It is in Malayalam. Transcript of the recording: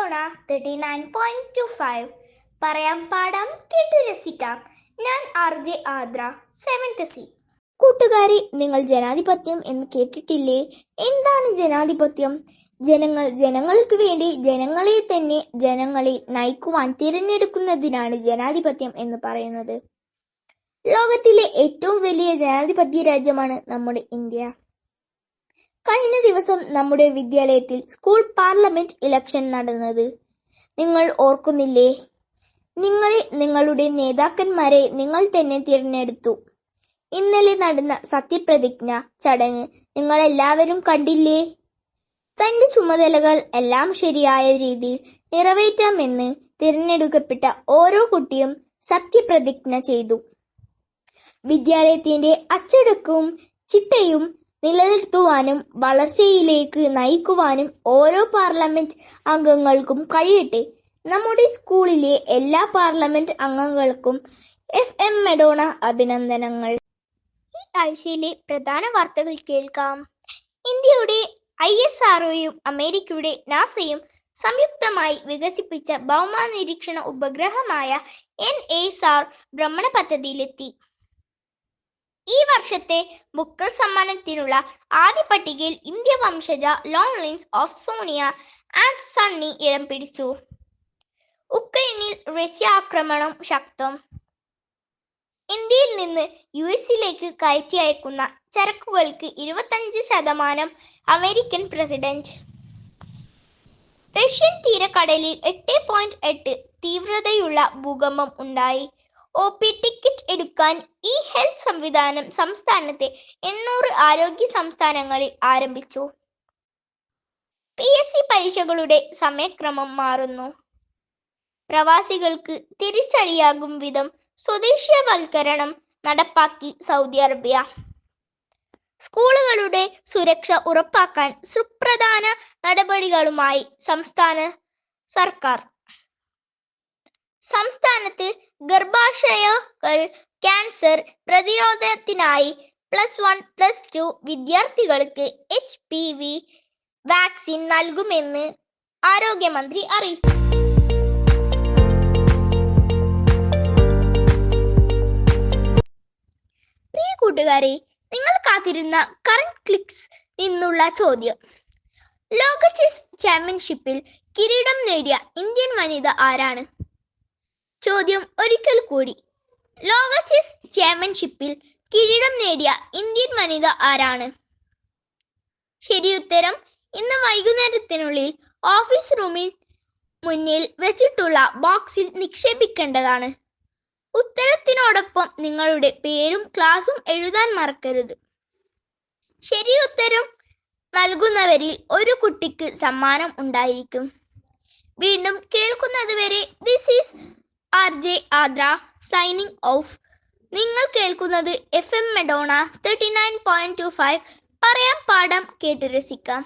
മെഡോണ 39.25 പറയാം പാടാം കേട്ടു രസിക്കാം. ഞാൻ RJ ആദ്ര 7th C. കൂട്ടുകാരി, നിങ്ങൾ ജനാധിപത്യം എന്ന് കേട്ടിട്ടില്ലേ? എന്താണ് ജനാധിപത്യം? ജനങ്ങൾക്ക് വേണ്ടി ജനങ്ങളെ നയിക്കുവാൻ തിരഞ്ഞെടുക്കുന്നതിനാണ് ജനാധിപത്യം എന്ന് പറയുന്നത്. ലോകത്തിലെ ഏറ്റവും വലിയ ജനാധിപത്യ രാജ്യമാണ് നമ്മുടെ ഇന്ത്യ. കഴിഞ്ഞ ദിവസം നമ്മുടെ വിദ്യാലയത്തിൽ സ്കൂൾ പാർലമെന്റ് ഇലക്ഷൻ നടന്നത് നിങ്ങൾ ഓർക്കുന്നില്ലേ? നിങ്ങളുടെ നേതാക്കന്മാരെ നിങ്ങൾ തന്നെ തിരഞ്ഞെടുത്തു. ഇന്നലെ നടന്ന സത്യപ്രതിജ്ഞ ചടങ്ങ് നിങ്ങളെല്ലാവരും കണ്ടില്ലേ? തന്റെ ചുമതലകൾ എല്ലാം ശരിയായ രീതിയിൽ നിറവേറ്റാമെന്ന് തിരഞ്ഞെടുക്കപ്പെട്ട ഓരോ കുട്ടിയും സത്യപ്രതിജ്ഞ ചെയ്തു. വിദ്യാലയത്തിന്റെ അച്ചടക്കവും ചിട്ടയും നിലനിർത്തുവാനും വളർച്ചയിലേക്ക് നയിക്കുവാനും ഓരോ പാർലമെന്റ് അംഗങ്ങൾക്കും കഴിയട്ടെ. നമ്മുടെ സ്കൂളിലെ എല്ലാ പാർലമെന്റ് അംഗങ്ങൾക്കും FM മെഡോണ അഭിനന്ദനങ്ങൾ. ഈ ആഴ്ചയിലെ പ്രധാന വാർത്തകൾ കേൾക്കാം. ഇന്ത്യയുടെ ISROയും അമേരിക്കയുടെ നാസയും സംയുക്തമായി വികസിപ്പിച്ച ഭൗമ നിരീക്ഷണ ഉപഗ്രഹമായ NASAR ഭ്രമണപഥത്തിലെത്തി. ഈ വർഷത്തെ ബുക്കർ സമ്മാനത്തിനുള്ള ആദ്യ പട്ടികയിൽ ഇന്ത്യ വംശജ loneliness of Sonia and Sunny ഇടം പിടിച്ചു. ഉക്രൈനിൽ റഷ്യ ആക്രമണം ശക്തം. ഇന്ത്യയിൽ നിന്ന് US-ലേക്ക് കയറ്റി അയക്കുന്ന ചരക്കുകൾക്ക് 25% അമേരിക്കൻ പ്രസിഡന്റ്. റഷ്യൻ തീരക്കടലിൽ 8.8 തീവ്രതയുള്ള ഭൂകമ്പം ഉണ്ടായി. OP ടിക്കറ്റ് എടുക്കാൻ e-ഹെൽത്ത് സംവിധാനം സംസ്ഥാനത്തെ 800 ആരോഗ്യ സംസ്ഥാനങ്ങളിൽ ആരംഭിച്ചു. PSC പരീക്ഷകളുടെ സമയക്രമം മാറുന്നു. പ്രവാസികൾക്ക് തിരിച്ചടിയാകും വിധം സ്വദേശീയവൽക്കരണം നടപ്പാക്കി സൗദി അറേബ്യ. സ്കൂളുകളുടെ സുരക്ഷ ഉറപ്പാക്കാൻ സുപ്രധാന നടപടികളുമായി സംസ്ഥാന സർക്കാർ. സംസ്ഥാനത്ത് ഗർഭാശയ ക്യാൻസർ പ്രതിരോധത്തിനായി +1+2 വിദ്യാർത്ഥികൾക്ക് HPV വാക്സിൻ നൽകുമെന്ന് ആരോഗ്യമന്ത്രി അറിയിച്ചു. പ്രിയ കൂട്ടുകാരെ, നിങ്ങൾ കാത്തിരുന്ന കറന്റ് ക്ലിക്സ് നിന്നുള്ള ചോദ്യം: ലോക ചെസ് ചാമ്പ്യൻഷിപ്പിൽ കിരീടം നേടിയ ഇന്ത്യൻ വനിത ആരാണ്? ചോദ്യം ഒരിക്കൽ കൂടി: ലോക ചെസ് ചാമ്പ്യൻഷിപ്പിൽ കിരീടം നേടിയ ഇന്ത്യൻ വനിത ആരാണ്? ശരിയുത്തരം ഇന്ന് വൈകുന്നേരത്തിനുള്ളിൽ ഓഫീസ് റൂമിൽ മുന്നിൽ വെച്ചിട്ടുള്ള ബോക്സിൽ നിക്ഷേപിക്കേണ്ടതാണ്. ഉത്തരത്തിനോടൊപ്പം നിങ്ങളുടെ പേരും ക്ലാസും എഴുതാൻ മറക്കരുത്. ശരിയുത്തരം നൽകുന്നവരിൽ ഒരു കുട്ടിക്ക് സമ്മാനം ഉണ്ടായിരിക്കും. വീണ്ടും കേൾക്കുന്നതുവരെ this is RJ Aadra signing off. നിങ്ങൾ കേൾക്കുന്നത് FM മെഡോണ 39.25 പറയാം പാടാം കേട്ടു രസിക്കാം.